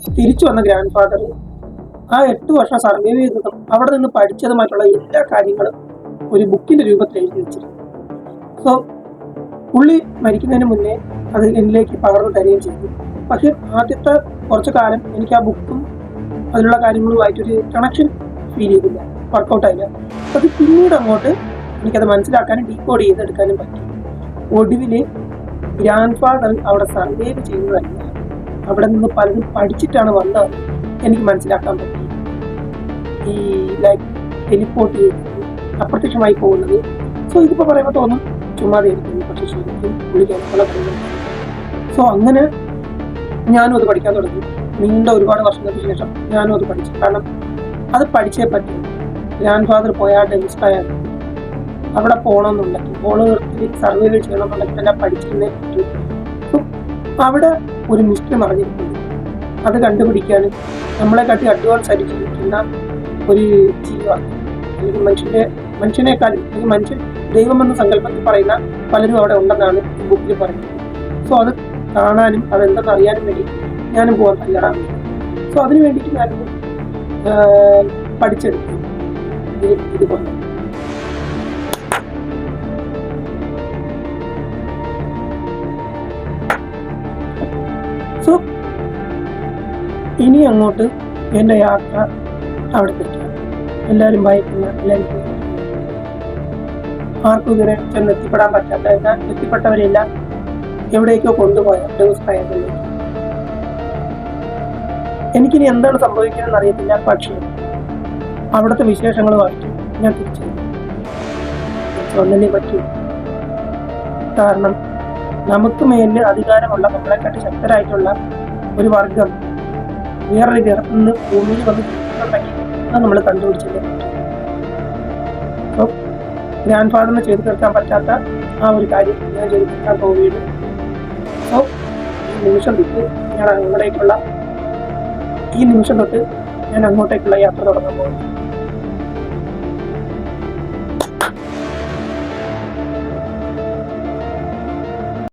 തിരിച്ചു വന്ന grand father ആ 8 വർഷം സർവൈവ് ചെയ്തതും അവിടെ നിന്ന് പഠിച്ചതുമായിട്ടുള്ള എല്ലാ കാര്യങ്ങളും ഒരു ബുക്കിന്റെ രൂപത്തിൽ എഴുതി വെച്ചിരുന്നു. സോ പുള്ളി മരിക്കുന്നതിന് മുന്നേ അത് എന്നിലേക്ക് പകർന്നു തരികയും ചെയ്തു. പക്ഷെ ആദ്യത്തെ കുറച്ചു കാലം എനിക്ക് ആ ബുക്കും അതിലുള്ള കാര്യങ്ങളുമായിട്ടൊരു കണക്ഷൻ ഫീൽ ചെയ്തില്ല, വർക്കൗട്ടായില്ല. അത് പിന്നീട് അങ്ങോട്ട് എനിക്കത് മനസ്സിലാക്കാനും ഡീകോഡ് ചെയ്തെടുക്കാനും പറ്റി. ഒടുവിൽ ഗ്രാൻഡ് ഫാദർ അവിടെ സർവൈവ് ചെയ്യുന്നതല്ല, അവിടെ നിന്ന് പലതും പഠിച്ചിട്ടാണ് വന്നത് എനിക്ക് മനസ്സിലാക്കാൻ പറ്റി. ഈ ലൈക്ക് ടെലിപ്പോർട്ട് ചെയ്യുന്നത്, അപ്രത്യക്ഷമായി പോകുന്നത്. സോ ഇതിപ്പോൾ പറയുമ്പോൾ തോന്നും ചുമ്മാതെ ഇരിക്കുന്നു, പക്ഷെ ശരിക്കും പുള്ളിക്കാൻ പല കഴിവുണ്ട്. സോ അങ്ങനെ ഞാനും അത് പഠിക്കാൻ തുടങ്ങി. നീണ്ട ഒരുപാട് വർഷങ്ങൾക്ക് ശേഷം ഞാനും അത് പഠിച്ചു. കാരണം അത് പഠിച്ചേ പറ്റും. ഗ്രാൻഡ് ഫാദർ പോയാൽ ഡെൻസ്റ്റായാൽ അവിടെ പോകണമെന്നുണ്ടെങ്കിൽ ഓളത്തിൽ സർവൈവ് ചെയ്യണമെന്നുണ്ടെങ്കിൽ തന്നെ പഠിച്ചിരുന്നേ പറ്റൂ. സോ അവിടെ ഒരു മിസ്റ്ററി മറിഞ്ഞിരിക്കുന്നു. അത് കണ്ടുപിടിക്കാനും നമ്മളെക്കാട്ടി അഡ്വാൻസ് ആയിട്ട് ജീവിക്കുന്ന ഒരു ജീവമാണ്, അല്ലെങ്കിൽ മനുഷ്യനേക്കാളും അല്ലെങ്കിൽ മനുഷ്യൻ ദൈവമെന്ന സങ്കല്പത്തിൽ പറയുന്ന പലരും അവിടെ ഉണ്ടെന്നാണ് ഈ ബുക്കിൽ പറയുന്നത്. സോ അത് കാണാനും അതെന്തെന്ന് അറിയാനും വേണ്ടി ഞാനും പോകാൻ തയ്യാറാണ്. സോ അതിനു വേണ്ടിയിട്ട് ഞാനിത് പഠിച്ചെടുത്തു. ഇതുപോലെ സോ ഇനി അങ്ങോട്ട് എൻ്റെ യാത്ര അവിടത്തേക്കാണ്. എല്ലാവരും ഭയക്കുന്ന, എല്ലാവരും ആർക്കും ഇതുവരെ ചെന്ന് എത്തിപ്പെടാൻ പറ്റാത്ത, എന്നാൽ എത്തിപ്പെട്ടവരെല്ലാം എവിടേക്കോ കൊണ്ടുപോയ ദിവസമായതിലേക്ക്. എനിക്കിനി എന്താണ് സംഭവിക്കുന്നതെന്ന് അറിയത്തില്ല. പക്ഷേ അവിടുത്തെ വിശേഷങ്ങളുമായിട്ട് ഞാൻ തിരിച്ചു വന്നേ പറ്റൂ. കാരണം നമുക്ക് മേലിൽ അധികാരമുള്ള, നമ്മളെക്കാട്ടി ശക്തരായിട്ടുള്ള ഒരു വർഗം വേറൊരു ഗ്രഹത്തിൽ നിന്ന് ഭൂമിയിൽ വന്ന് ജീവിക്കുന്നുണ്ടെങ്കിൽ അത് നമ്മൾ കണ്ടുപിടിച്ചല്ലേ പറ്റും. അപ്പോൾ ഗ്രാൻഡ് ഫാദറിന് ചെയ്തു തീർക്കാൻ പറ്റാത്ത ആ ഒരു കാര്യം ഞാൻ ചെയ്തു തീർക്കാൻ പോവുകയാണ്. അപ്പോൾ ഈ നിമിഷം തൊട്ട് ഞാൻ അങ്ങോട്ടേക്കുള്ള യാത്ര തുടങ്ങാൻ പോകുന്നു.